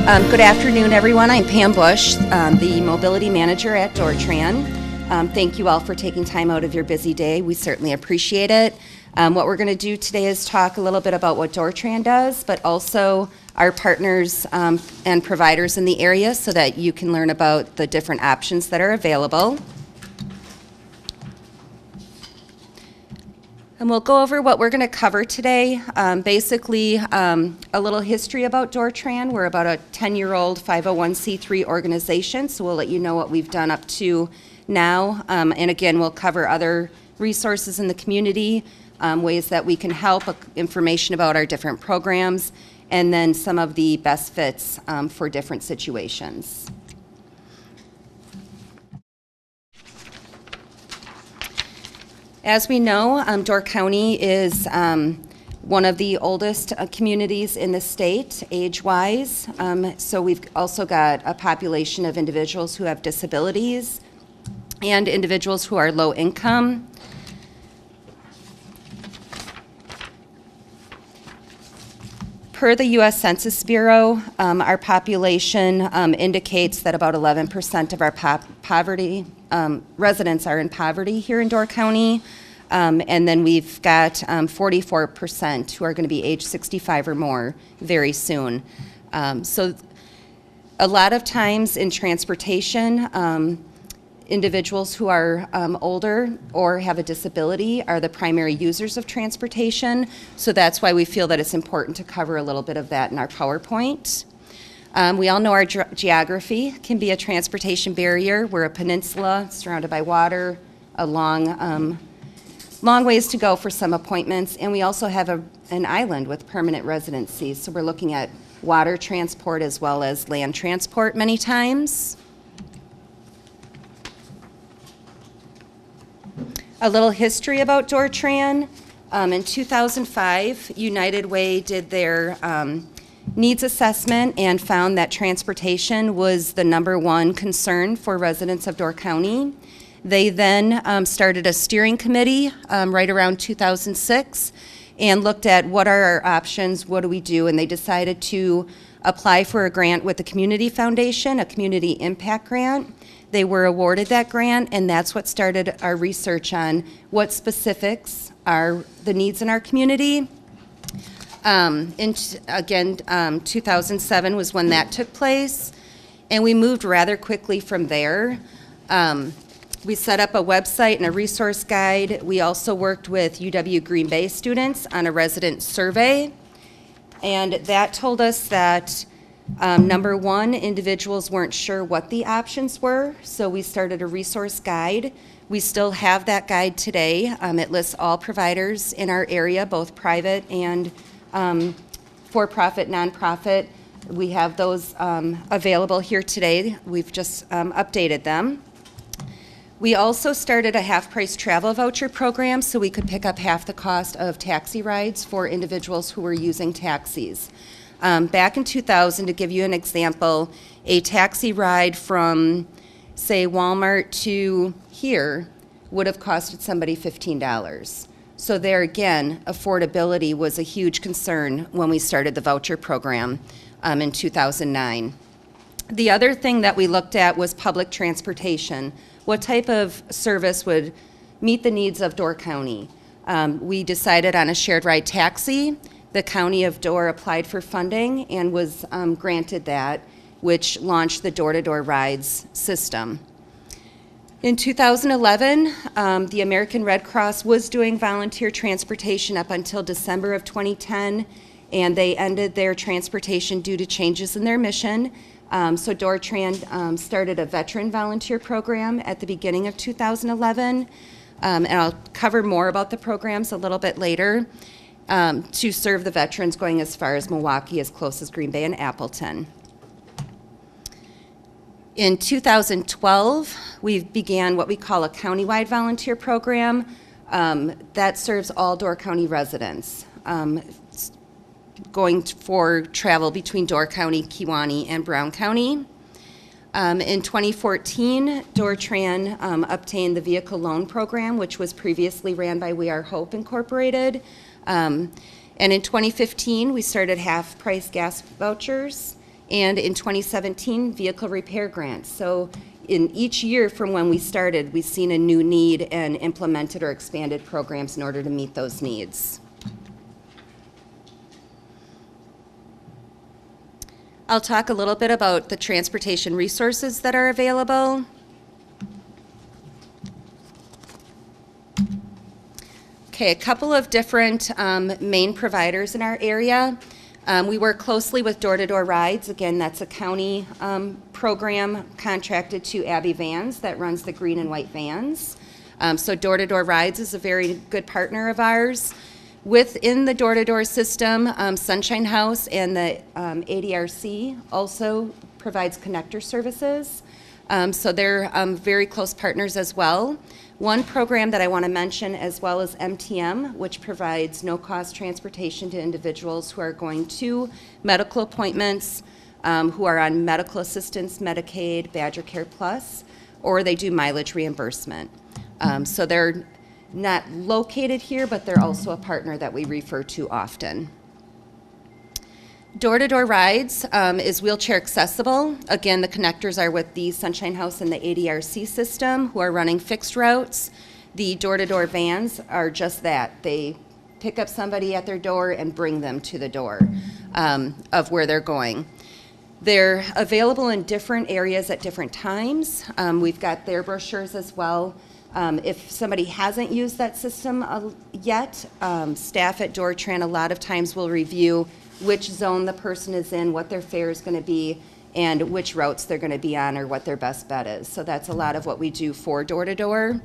Good afternoon, everyone. I'm Pam Busch, the Mobility Manager at Door-Tran. Thank you all for taking time out of your busy day. We certainly appreciate it. What we're going to do today is talk a little bit about what Door-Tran does, but also our partners and providers in the area so that you can learn about the different options that are available. And we'll go over what we're going to cover today. Basically, a little history about Door-Tran. We're about a 10-year-old 501c3 organization, so we'll let you know what we've done up to now. And again, we'll cover other resources in the community, ways that we can help, information about our different programs, and then some of the best fits for different situations. As we know, Door County is one of the oldest communities in the state, age-wise. So we've also got a population of individuals who have disabilities and individuals who are low income. Per the U.S. Census Bureau, our population indicates that about 11% of our poverty residents are in poverty here in Door County. And then we've got 44% who are going to be age 65 or more very soon. So a lot of times in transportation, individuals who are older or have a disability are the primary users of transportation. So that's why we feel that it's important to cover a little bit of that in our PowerPoint. We all know our geography can be a transportation barrier. We're a peninsula surrounded by water, a long ways to go for some appointments, and we also have an island with permanent residencies. So we're looking at water transport as well as land transport many times. A little history about Door-Tran. In 2005, United Way did their needs assessment and found that transportation was the #1 concern for residents of Door County. They then started a steering committee right around 2006 and looked at what are our options, what do we do, and they decided to apply for a grant with the Community Foundation, a community impact grant. They were awarded that grant, and that's what started our research on what specifics are the needs in our community. 2007 was when that took place, and we moved rather quickly from there. We set up a website and a resource guide. We also worked with UW Green Bay students on a resident survey, and that told us that #1, individuals weren't sure what the options were, so we started a resource guide. We still have that guide today. It lists all providers in our area, both private and for-profit, nonprofit. We have those available here today. We've just updated them. We also started a half-price travel voucher program so we could pick up half the cost of taxi rides for individuals who were using taxis. Back in 2000, to give you an example, a taxi ride from, say, Walmart to here would have costed somebody $15. So there again, affordability was a huge concern when we started the voucher program in 2009. The other thing that we looked at was public transportation. What type of service would meet the needs of Door County? We decided on a shared ride taxi. The County of Door applied for funding and was granted that, which launched the door-to-door rides system. In 2011, the American Red Cross was doing volunteer transportation up until December of 2010, and they ended their transportation due to changes in their mission. So Door-Tran started a veteran volunteer program at the beginning of 2011, and I'll cover more about the programs a little bit later, to serve the veterans going as far as Milwaukee, as close as Green Bay and Appleton. In 2012, we began what we call a Countywide volunteer program that serves all Door County residents, going for travel between Door County, Kewaunee, and Brown County. In 2014, Door-Tran obtained the Vehicle Loan Program, which was previously ran by We Are Hope Incorporated. And in 2015, we started half-price gas vouchers. And in 2017, vehicle repair grants. So in each year from when we started, we've seen a new need and implemented or expanded programs in order to meet those needs. I'll talk a little bit about the transportation resources that are available. Okay, a couple of different main providers in our area. We work closely with Door-to-Door Rides. Again, that's a county program contracted to Abby Vans that runs the green and white vans. So Door-to-Door Rides is a very good partner of ours. Within the door-to-door system, Sunshine House and the ADRC also provides connector services. So they're very close partners as well. One program that I want to mention as well is MTM, which provides no-cost transportation to individuals who are going to medical appointments, who are on medical assistance, Medicaid, Badger Care Plus, or they do mileage reimbursement. So they're not located here, but they're also a partner that we refer to often. Door-to-Door Rides is wheelchair accessible. Again, the connectors are with the Sunshine House and the ADRC system, who are running fixed routes. The door-to-door vans are just that. They pick up somebody at their door and bring them to the door of where they're going. They're available in different areas at different times. We've got their brochures as well. If somebody hasn't used that system yet, staff at Door-Tran a lot of times will review which zone the person is in, what their fare is going to be, and which routes they're going to be on or what their best bet is. So that's a lot of what we do for door-to-door.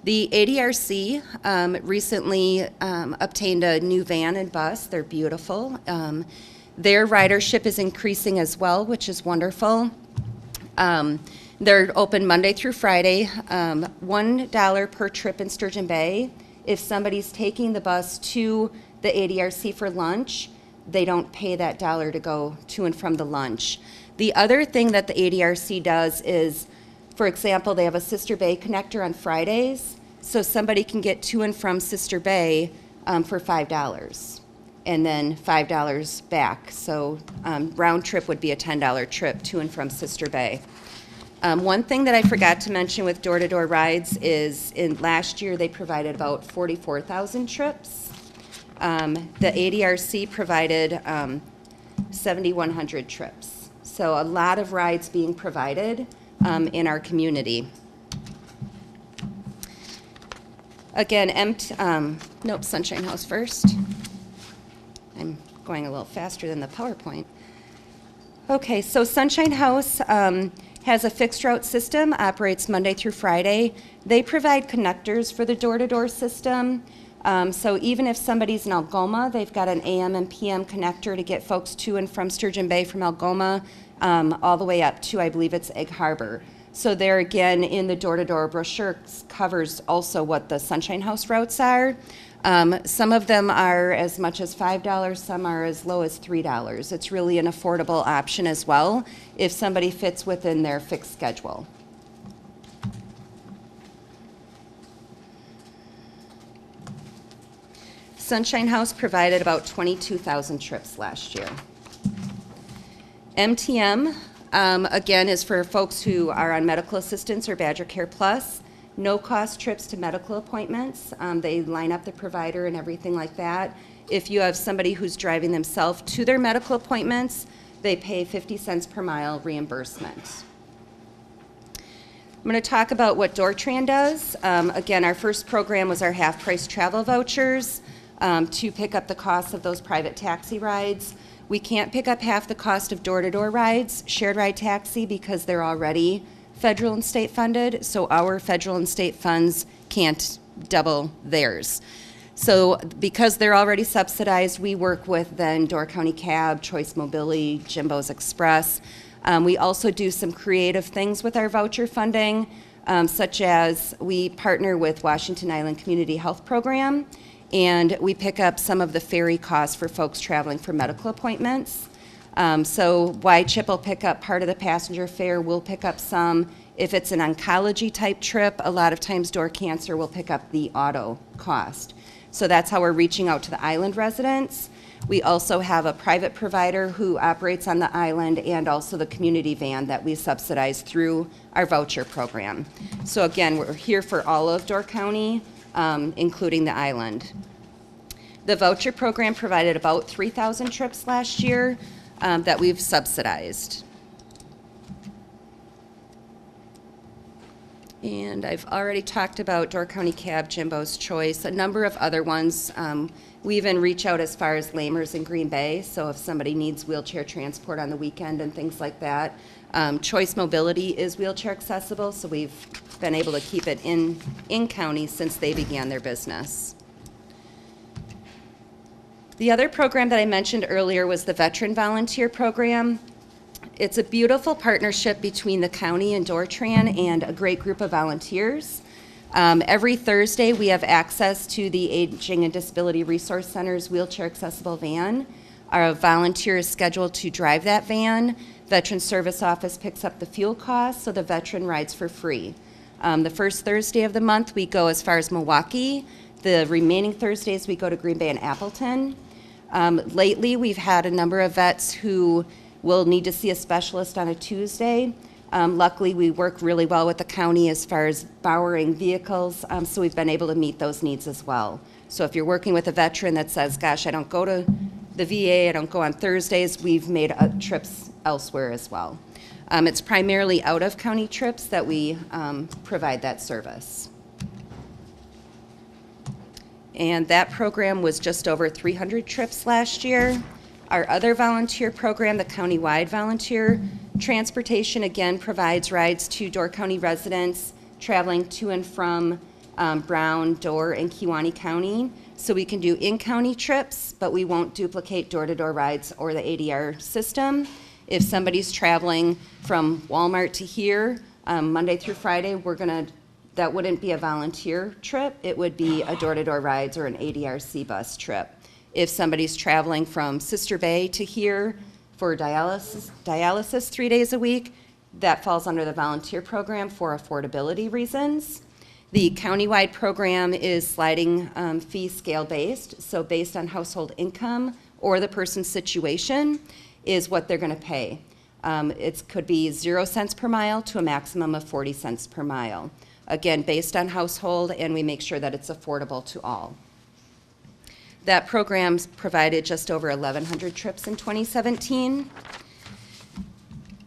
The ADRC recently obtained a new van and bus. They're beautiful. Their ridership is increasing as well, which is wonderful. They're open Monday through Friday, $1 per trip in Sturgeon Bay. If somebody's taking the bus to the ADRC for lunch, they don't pay that $1 to go to and from the lunch. The other thing that the ADRC does is, for example, they have a Sister Bay connector on Fridays, so somebody can get to and from Sister Bay for $5. And then $5 back. So round trip would be a $10 trip to and from Sister Bay. One thing that I forgot to mention with Door-to-Door Rides is last year they provided about 44,000 trips. The ADRC provided 7,100 trips. So a lot of rides being provided in our community. Again, Sunshine House first. I'm going a little faster than the PowerPoint. Okay, so Sunshine House has a fixed route system, operates Monday through Friday. They provide connectors for the door-to-door system. So even if somebody's in Algoma, they've got an AM and PM connector to get folks to and from Sturgeon Bay from Algoma all the way up to, I believe it's Egg Harbor. So there again, in the door-to-door brochure covers also what the Sunshine House routes are. Some of them are as much as $5, some are as low as $3. It's really an affordable option as well if somebody fits within their fixed schedule. Sunshine House provided about 22,000 trips last year. MTM, again, is for folks who are on medical assistance or Badger Care Plus. No-cost trips to medical appointments. They line up the provider and everything like that. If you have somebody who's driving themselves to their medical appointments, they pay 50 cents per mile reimbursement. I'm going to talk about what Door-Tran does. Again, our first program was our half-price travel vouchers to pick up the cost of those private taxi rides. We can't pick up half the cost of door-to-door rides, shared ride taxi, because they're already federal and state funded, so our federal and state funds can't double theirs. So because they're already subsidized, we work with then Door County Cab, Choice Mobility, Jimbo's Express. We also do some creative things with our voucher funding, such as we partner with Washington Island Community Health Program, and we pick up some of the ferry costs for folks traveling for medical appointments. So Y-Chip will pick up part of the passenger fare, we'll pick up some. If it's an oncology type trip, a lot of times Door Cancer will pick up the auto cost. So that's how we're reaching out to the island residents. We also have a private provider who operates on the island, and also the community van that we subsidize through our voucher program. So again, we're here for all of Door County, including the island. The voucher program provided about 3,000 trips last year that we've subsidized. And I've already talked about Door County Cab, Jimbo's Choice, a number of other ones. We even reach out as far as Lamers in Green Bay, so if somebody needs wheelchair transport on the weekend and things like that. Choice Mobility is wheelchair accessible, so we've been able to keep it in county since they began their business. The other program that I mentioned earlier was the Veteran Volunteer Program. It's a beautiful partnership between the county and Door-Tran and a great group of volunteers. Every Thursday, we have access to the Aging and Disability Resource Center's wheelchair accessible van. Our volunteer is scheduled to drive that van. Veteran Service Office picks up the fuel costs, so the veteran rides for free. The first Thursday of the month, we go as far as Milwaukee. The remaining Thursdays, we go to Green Bay and Appleton. Lately, we've had a number of vets who will need to see a specialist on a Tuesday. Luckily, we work really well with the county as far as borrowing vehicles, so we've been able to meet those needs as well. So if you're working with a veteran that says, gosh, I don't go to the VA, I don't go on Thursdays, we've made trips elsewhere as well. It's primarily out-of-county trips that we provide that service. And that program was just over 300 trips last year. Our other volunteer program, the Countywide Volunteer Transportation, again provides rides to Door County residents traveling to and from Brown, Door, and Kewaunee County. So we can do in-county trips, but we won't duplicate door-to-door rides or the ADR system. If somebody's traveling from Walmart to here, Monday through Friday, that wouldn't be a volunteer trip. It would be a door-to-door rides or an ADRC bus trip. If somebody's traveling from Sister Bay to here for dialysis 3 days a week, that falls under the volunteer program for affordability reasons. The countywide program is sliding fee scale based, so based on household income or the person's situation is what they're going to pay. It could be 0 cents per mile to a maximum of 40 cents per mile. Again, based on household, and we make sure that it's affordable to all. That program's provided just over 1,100 trips in 2017.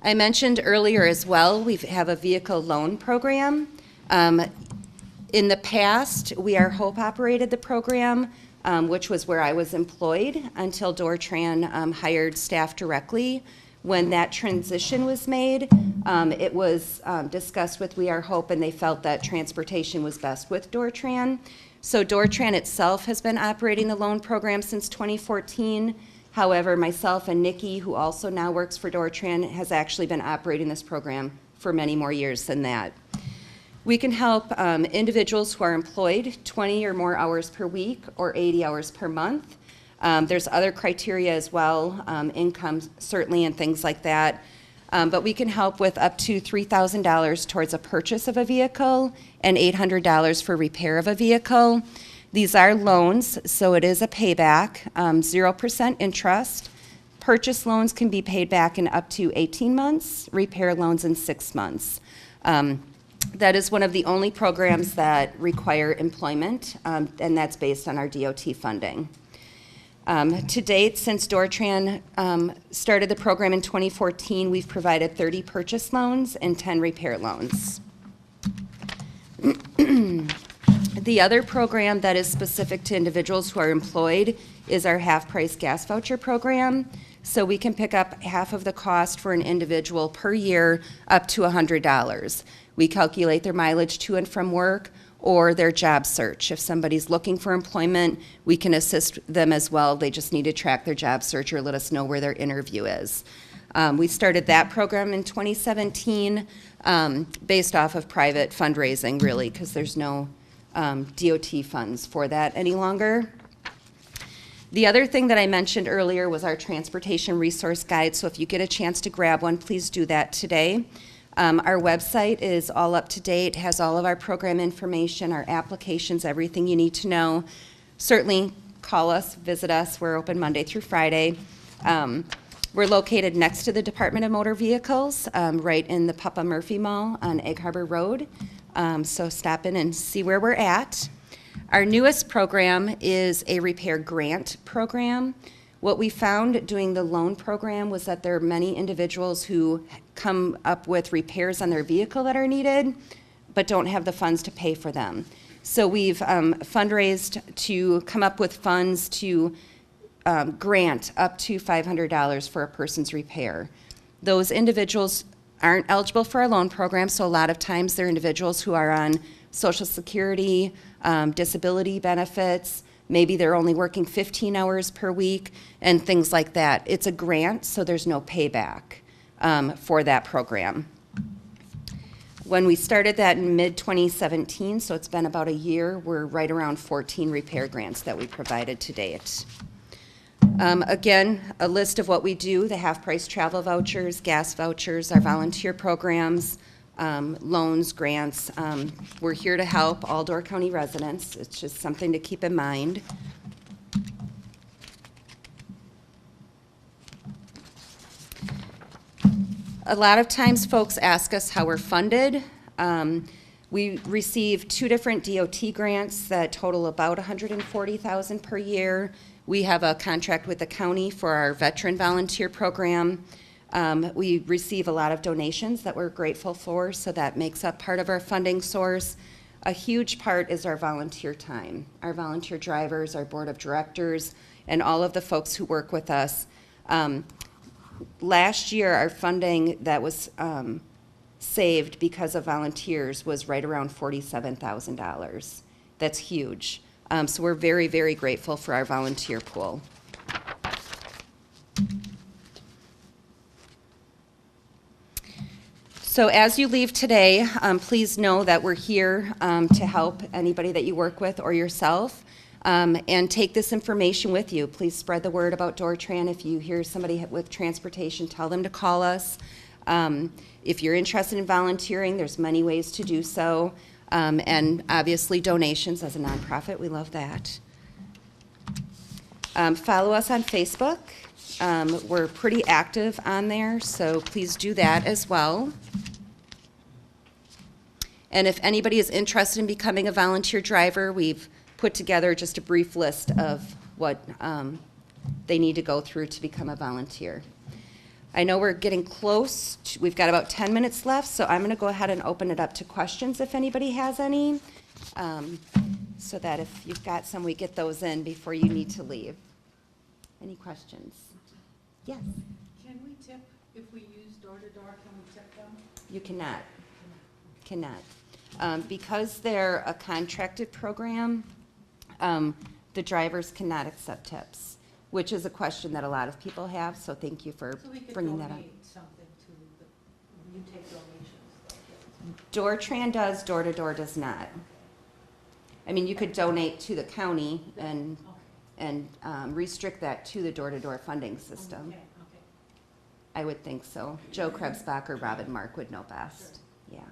I mentioned earlier as well, we have a vehicle loan program. In the past, We Are Hope operated the program, which was where I was employed until Door-Tran hired staff directly. When that transition was made, it was discussed with We Are Hope, and they felt that transportation was best with Door-Tran. So Door-Tran itself has been operating the loan program since 2014. However, myself and Nikki, who also now works for Door-Tran, has actually been operating this program for many more years than that. We can help individuals who are employed 20 or more hours per week or 80 hours per month. There's other criteria as well, income certainly and things like that. But we can help with up to $3,000 towards a purchase of a vehicle and $800 for repair of a vehicle. These are loans, so it is a payback, 0% interest. Purchase loans can be paid back in up to 18 months, repair loans in 6 months. That is one of the only programs that require employment, and that's based on our DOT funding. To date, since Door-Tran started the program in 2014, we've provided 30 purchase loans and 10 repair loans. The other program that is specific to individuals who are employed is our half-price gas voucher program. So we can pick up half of the cost for an individual per year up to $100. We calculate their mileage to and from work or their job search. If somebody's looking for employment, we can assist them as well. They just need to track their job search or let us know where their interview is. We started that program in 2017 based off of private fundraising, really, because there's no DOT funds for that any longer. The other thing that I mentioned earlier was our transportation resource guide, so if you get a chance to grab one, please do that today. Our website is all up to date, has all of our program information, our applications, everything you need to know. certainly call us, visit us. We're open Monday through Friday. We're located next to the Department of Motor Vehicles, right in the Papa Murphy Mall on Egg Harbor Road. So stop in and see where we're at. Our newest program is a repair grant program. What we found doing the loan program was that there are many individuals who come up with repairs on their vehicle that are needed, but don't have the funds to pay for them. So we've fundraised to come up with funds to grant up to $500 for a person's repair. Those individuals aren't eligible for our loan program, so a lot of times they're individuals who are on Social Security, disability benefits, maybe they're only working 15 hours per week, and things like that. It's a grant, so there's no payback for that program. When we started that in mid-2017, so it's been about a year, we're right around 14 repair grants that we provided to date. Again, a list of what we do: the half-price travel vouchers, gas vouchers, our volunteer programs, loans, grants. We're here to help all Door County residents. It's just something to keep in mind. A lot of times folks ask us how we're funded. We receive 2 different DOT grants that total about $140,000 per year. We have a contract with the county for our veteran volunteer program. We receive a lot of donations that we're grateful for, so that makes up part of our funding source. A huge part is our volunteer time, our volunteer drivers, our board of directors, and all of the folks who work with us. Last year, our funding that was saved because of volunteers was right around $47,000. That's huge. So we're very, very grateful for our volunteer pool. So as you leave today, please know that we're here to help anybody that you work with or yourself, and take this information with you. Please spread the word about Door-Tran. If you hear somebody with transportation, tell them to call us. If you're interested in volunteering, there's many ways to do so. And obviously donations as a nonprofit, we love that. Follow us on Facebook. We're pretty active on there, so please do that as well. And if anybody is interested in becoming a volunteer driver, we've put together just a brief list of what they need to go through to become a volunteer. I know we're getting close. We've got about 10 minutes left, so I'm going to go ahead and open it up to questions if anybody has any, so that if you've got some, we get those in before you need to leave. Any questions? Yes? Can we tip if we use door-to-door? Can we tip them? You cannot. Cannot. Because they're a contracted program, the drivers cannot accept tips, which is a question that a lot of people have, so thank you for bringing that up. So we could donate something to the, you take donations. Door-Tran does, door-to-door does not. I mean, you could donate to the county and restrict that to the door-to-door funding system. Okay. I would think so. Joe Krebsbach or Robin Mark would know best. Sure. Yeah.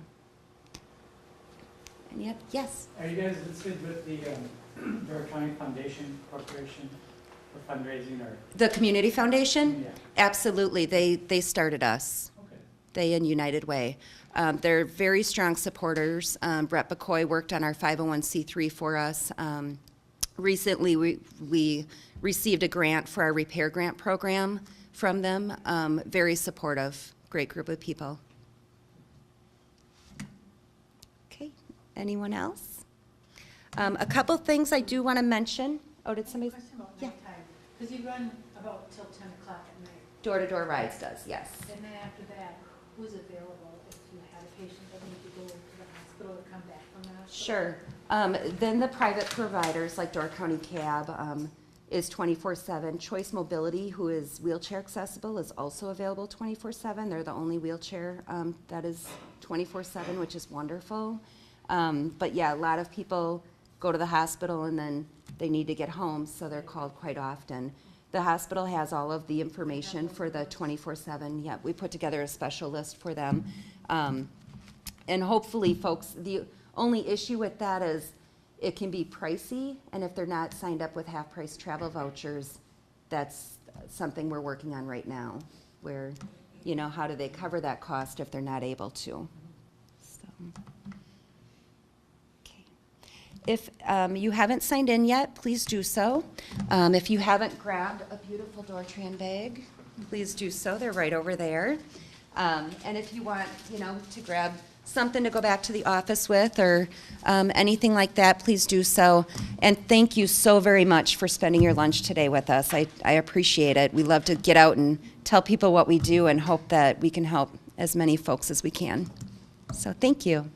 And yet, yes? Are you guys listed with the Door County Foundation Corporation for fundraising or? The Community Foundation? Yeah. Absolutely. They started us. Okay. They and United Way. They're very strong supporters. Brett McCoy worked on our 501c3 for us. Recently, we received a grant for our repair grant program from them. Very supportive, great group of people. Okay, anyone else? A couple things I do want to mention. Oh, did somebody? Question about Yeah. nighttime, because you run about till 10 o'clock at night. Door-to-door rides does, yes. And then after that, who's available if you had a patient that needed to go to the hospital or come back from the hospital? Sure. Then the private providers like Door County Cab is 24/7. Choice Mobility, who is wheelchair accessible, is also available 24/7. They're the only wheelchair that is 24/7, which is wonderful. But yeah, a lot of people go to the hospital and then they need to get home, so they're called quite often. The hospital has all of the information for the 24/7. Yeah, we put together a special list for them. And hopefully folks, the only issue with that is it can be pricey, and if they're not signed up with half-price travel vouchers, that's something we're working on right now, where, you know, how do they cover that cost if they're not able to? So, okay. If you haven't signed in yet, please do so. If you haven't grabbed a beautiful Door-Tran bag, please do so. They're right over there. And if you want, you know, to grab something to go back to the office with or anything like that, please do so. And thank you so very much for spending your lunch today with us. I appreciate it. We love to get out and tell people what we do and hope that we can help as many folks as we can. So thank you.